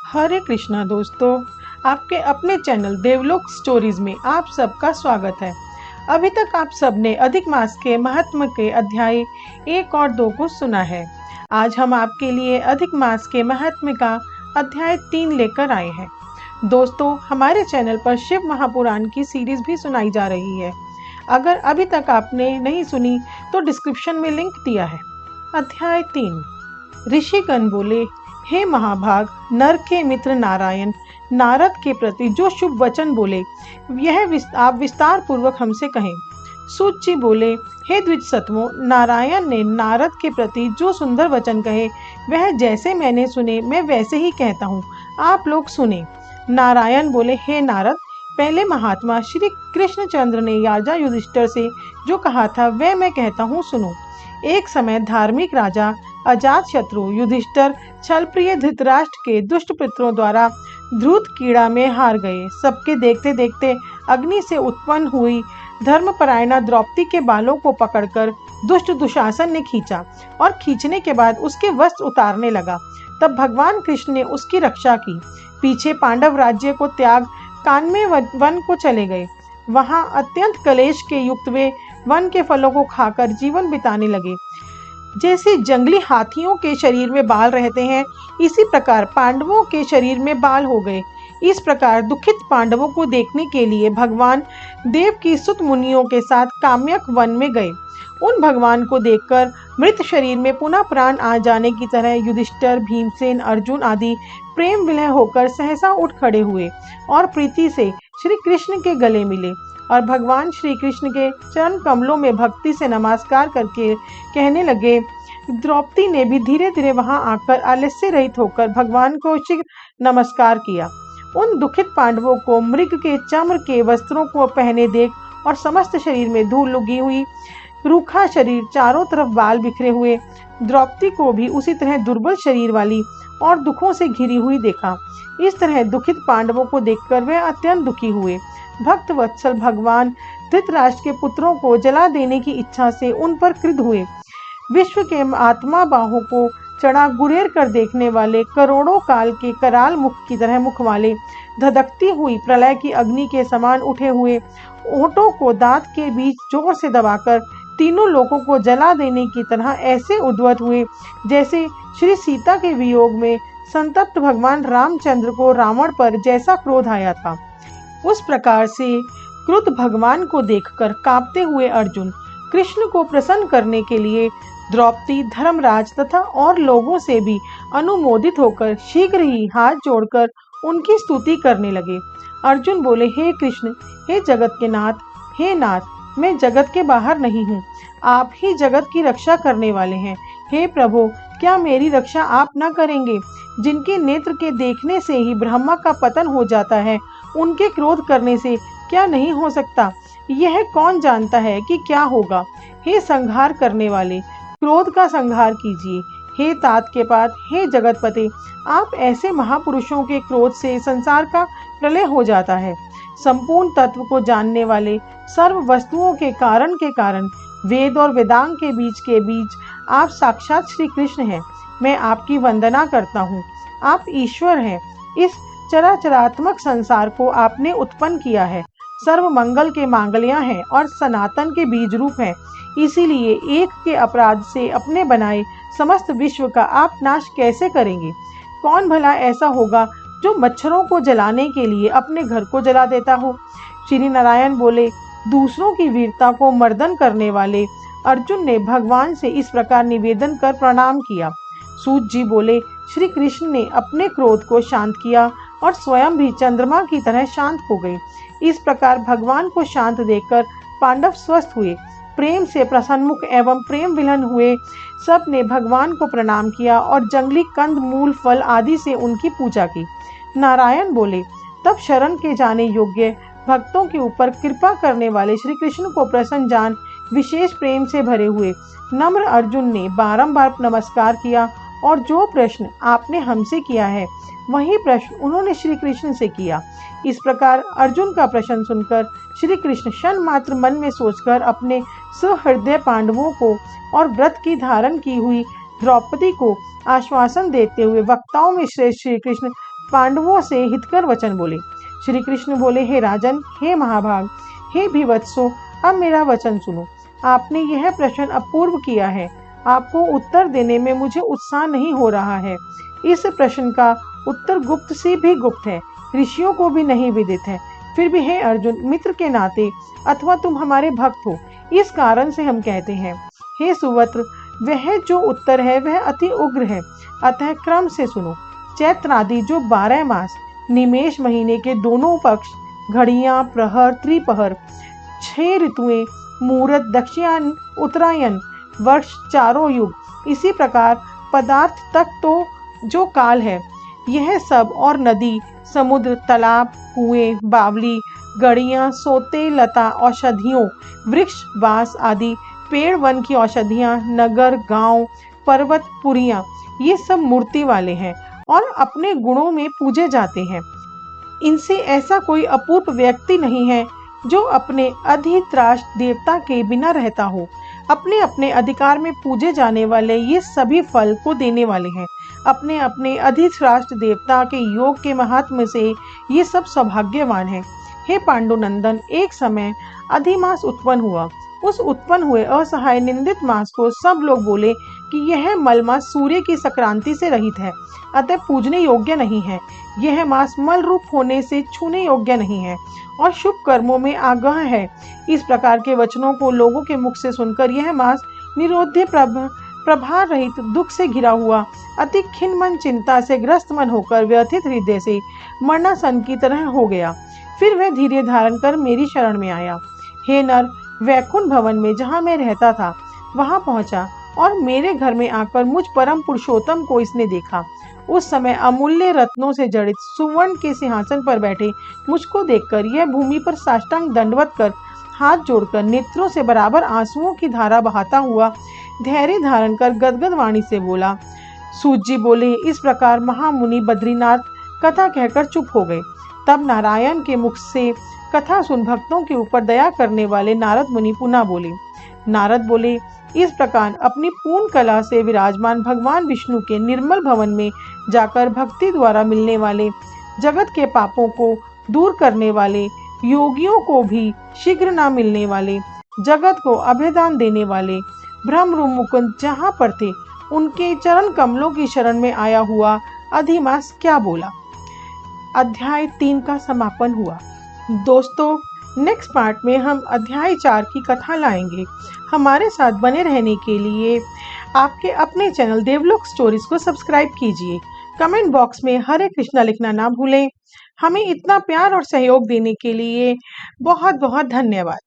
हरे कृष्णा दोस्तों, आपके अपने चैनल देवलोक स्टोरीज में आप सबका स्वागत है। अभी तक आप सबने अधिक मास के महत्व के अध्याय 1 और 2 को सुना है। आज हम आपके लिए अधिक मास के महत्व का अध्याय 3 लेकर आए हैं। दोस्तों, हमारे चैनल पर शिव महापुराण की सीरीज भी सुनाई जा रही है। अगर अभी तक आपने नहीं सुनी तो डिस्क्रिप्शन में लिंक दिया है। अध्याय 3। ऋषिगण बोले, हे महाभाग, नर के मित्र नारायण नारद के प्रति जो शुभ वचन बोले यह आप विस्तार पूर्वक हमसे कहें। सूत जी बोले, हे द्विज सत्वों, नारायण ने नारद के प्रति जो सुंदर वचन कहे वह जैसे मैंने सुने मैं वैसे ही कहता हूँ, आप लोग सुने। नारायण बोले, हे नारद, पहले महात्मा श्री कृष्णचंद्र ने राजा युधिष्ठिर से जो कहा था वह मैं कहता हूँ, सुनो। एक समय धार्मिक राजा अजात शत्रु युधिष्ठिर छलप्रिय धृतराष्ट्र के दुष्ट पितरों द्वारा ध्रुत कीड़ा में हार गए। सबके देखते देखते अग्नि से उत्पन्न हुई धर्मपरायणा द्रौपदी के बालों को पकड़कर दुष्ट दुशासन ने खींचा और खींचने के बाद उसके वस्त्र उतारने लगा। तब भगवान कृष्ण ने उसकी रक्षा की। पीछे पांडव राज्य को त्याग कान्मे वन को चले गए। वहां अत्यंत कलेश के युक्त वे वन के फलों को खाकर जीवन बिताने लगे। जैसे जंगली हाथियों के शरीर में बाल रहते हैं, इसी प्रकार पांडवों के शरीर में बाल हो गए। इस प्रकार दुखित पांडवों को देखने के लिए भगवान देव की सुत मुनियों के साथ काम्यक वन में गए। उन भगवान को देखकर मृत शरीर में पुनः प्राण आ जाने की तरह युधिष्ठिर, भीमसेन, अर्जुन आदि प्रेम विलय होकर सहसा उठ खड़े हुए और प्रीति से श्री कृष्ण के गले मिले और भगवान श्री कृष्ण के चरण कमलों में भक्ति से नमस्कार करके कहने लगे। द्रौपदी ने भी धीरे धीरे वहां आकर आलस्य रहित होकर भगवान को शीघ्र नमस्कार किया। उन दुखित पांडवों को मृग के चम्र के वस्त्रों को पहने देख और समस्त शरीर में धूल लगी हुई, रूखा शरीर, चारों तरफ बाल बिखरे हुए, द्रौपदी को भी उसी तरह दुर्बल शरीर वाली और दुखों से घिरी हुई देखा। इस तरह दुखित पांडवों को देखकर वह अत्यंत दुखी हुए। भक्त वत्सल भगवान धृतराष्ट्र के पुत्रों को जला देने की इच्छा से उन पर क्रुद्ध हुए। विश्व के आत्मा बाहों को चढ़ा गुरेर कर देखने वाले, करोड़ों काल के कराल मुख की तरह मुख वाले, धधकती हुई प्रलय की अग्नि के समान उठे हुए ओंठों को दांत के बीच जोर से दबाकर तीनों लोगों को जला देने की तरह ऐसे उद्वत हुए जैसे श्री सीता के वियोग में संतप्त भगवान रामचंद्र को रावण पर जैसा क्रोध आया था। उस प्रकार से क्रुद्ध भगवान को देखकर कांपते हुए अर्जुन कृष्ण को प्रसन्न करने के लिए द्रौपदी, धर्मराज तथा और लोगों से भी अनुमोदित होकर शीघ्र ही हाथ जोड़कर उनकी स्तुति करने लगे। अर्जुन बोले, हे कृष्ण, हे जगत के नाथ, हे नाथ, मैं जगत के बाहर नहीं हूँ, आप ही जगत की रक्षा करने वाले हैं। हे प्रभु, क्या मेरी रक्षा आप न करेंगे? जिनके नेत्र के देखने से ही ब्रह्मा का पतन हो जाता है, उनके क्रोध करने से क्या नहीं हो सकता? यह कौन जानता है कि क्या होगा? हे संहार करने वाले, क्रोध का संहार कीजिए। हे तात के पात, हे जगतपते, आप ऐसे महापुरुषों के क्रोध से संसार का प्रलय हो जाता है। संपूर्ण तत्व को जानने वाले, सर्व वस्तुओं के कारण वेद और वेदांग के बीच आप साक्षात श्री कृष्ण हैं। मैं आपकी वंदना करता हूँ। आप ईश्वर हैं। इस चराचरात्मक संसार को आपने उत्पन्न किया है। सर्व मंगल के मांगल्य हैं और सनातन के बीज रूप हैं। इसीलिए एक के अपराध से अपने बनाए समस्त विश्व का आप नाश कैसे करेंगे? कौन भला ऐसा होगा जो मच्छरों को जलाने के लिए अपने घर को जला देता हो? श्री नारायण बोले, दूसरों की वीरता को मर्दन करने वाले अर्जुन ने भगवान से इस प्रकार निवेदन कर प्रणाम किया। सूत जी बोले, श्री कृष्ण ने अपने क्रोध को शांत किया और स्वयं भी चंद्रमा की तरह शांत हो गए। इस प्रकार भगवान को शांत देखकर पांडव स्वस्थ हुए। प्रेम से प्रसन्नमुख एवं प्रेम विलन हुए सब ने भगवान को प्रणाम किया और जंगली कंद, मूल, फल आदि से उनकी पूजा की। नारायण बोले, तब शरण के जाने योग्य भक्तों के ऊपर कृपा करने वाले श्री कृष्ण को प्रसन्न जान विशेष प्रेम से भरे हुए नम्र अर्जुन ने बारंबार नमस्कार किया और जो प्रश्न आपने हमसे किया है वही प्रश्न उन्होंने श्री कृष्ण से किया। इस प्रकार अर्जुन का प्रश्न सुनकर श्री कृष्ण क्षण मात्र मन में सोचकर अपने सहृदय पांडवों को और व्रत की धारण की हुई द्रौपदी को आश्वासन देते हुए वक्ताओं में श्रेष्ठ श्री कृष्ण पांडवों से हितकर वचन बोले। श्री कृष्ण बोले, हे राजन, हे महाभाग, हे भीवत्सो, अब मेरा वचन सुनो। आपने यह प्रश्न अपूर्व किया है। आपको उत्तर देने में मुझे उत्साह नहीं हो रहा है। इस प्रश्न का उत्तर गुप्त से भी गुप्त है, ऋषियों को भी नहीं विदित है। फिर भी हे अर्जुन, मित्र के नाते अथवा तुम हमारे भक्त हो, इस कारण से हम कहते हैं। हे सुवत्र, वह जो उत्तर है वह अति उग्र है, अतः क्रम से सुनो। चैत्र आदि जो 12 मास, निमेष महीने के दोनों पक्ष, घड़ियां, प्रहर, त्रिपहर, 6 ऋतुएं, मुहूर्त, दक्षिणायन, उत्तरायण, वर्ष, चारों युग, इसी प्रकार पदार्थ तक तो जो काल है, यह सब और नदी, समुद्र, तालाब, कुएं, बावली, गड़ियां, सोते, लता, औषधियों, वृक्ष, बांस आदि पेड़, वन की औषधियां, नगर, गांव, पर्वत, पुरियां, ये सब मूर्ति वाले हैं और अपने गुणों में पूजे जाते हैं। इनसे ऐसा कोई अपूर्व व्यक्ति नहीं है जो अपने अधित्राष्ट्र देवता के बिना रहता हो। अपने अपने अधिकार में पूजे जाने वाले ये सभी फल को देने वाले हैं। अपने अपने अधिराष्ट्र देवता के योग के महात्म्य से ये सब सौभाग्यवान हैं। हे पांडुनंदन, एक समय अधिमास उत्पन्न हुआ। उस उत्पन्न हुए असहाय निंदित मास को सब लोग बोले कि यह मलमास सूर्य की संक्रांति से रहित है, अतः पूजने योग्य नहीं है। यह मास मल रूप होने से छूने योग्य नहीं है और शुभ कर्मों में आगाह है। इस प्रकार के वचनों को लोगों के मुख से सुनकर यह मास निरोध्य प्रभार रहित, दुख से घिरा हुआ, अति खिन्न मन, चिंता से ग्रस्त मन होकर व्यथित हृदय से मरणासन की तरह हो गया। फिर वह धैर्य धारण कर मेरी शरण में आया। हे नर, वैकुंठ भवन में जहाँ मैं रहता था वहां पहुंचा और मेरे घर में आकर मुझ परम पुरुषोत्तम को इसने देखा। उस समय अमूल्य रत्नों से जड़ित सुवर्ण के सिंहासन पर बैठे मुझको देखकर यह भूमि पर साष्टांग दंडवत कर, हाथ जोड़कर, नेत्रों से बराबर आंसुओं की धारा बहाता हुआ धैर्य धारण कर गदगद वाणी से बोला। सूत जी बोले, इस प्रकार महामुनि बद्रीनाथ कथा कहकर चुप हो गए। तब नारायण के मुख से कथा सुन भक्तों के ऊपर दया करने वाले नारद मुनि पुनः बोले। नारद बोले, इस प्रकार अपनी पूर्ण कला से विराजमान भगवान विष्णु के निर्मल भवन में जाकर भक्ति द्वारा मिलने वाले, जगत के पापों को दूर करने वाले, योगियों को भी शीघ्र न मिलने वाले, जगत को अभयदान देने वाले ब्रह्म मुकुंद जहाँ पर थे, उनके चरण कमलों की शरण में आया हुआ अधिमास क्या बोला। अध्याय 3 का समापन हुआ। दोस्तों, नेक्स्ट पार्ट में हम अध्याय 4 की कथा लाएंगे। हमारे साथ बने रहने के लिए आपके अपने चैनल देवलोक स्टोरीज को सब्सक्राइब कीजिए। कमेंट बॉक्स में हरे कृष्णा लिखना ना भूलें। हमें इतना प्यार और सहयोग देने के लिए बहुत बहुत धन्यवाद।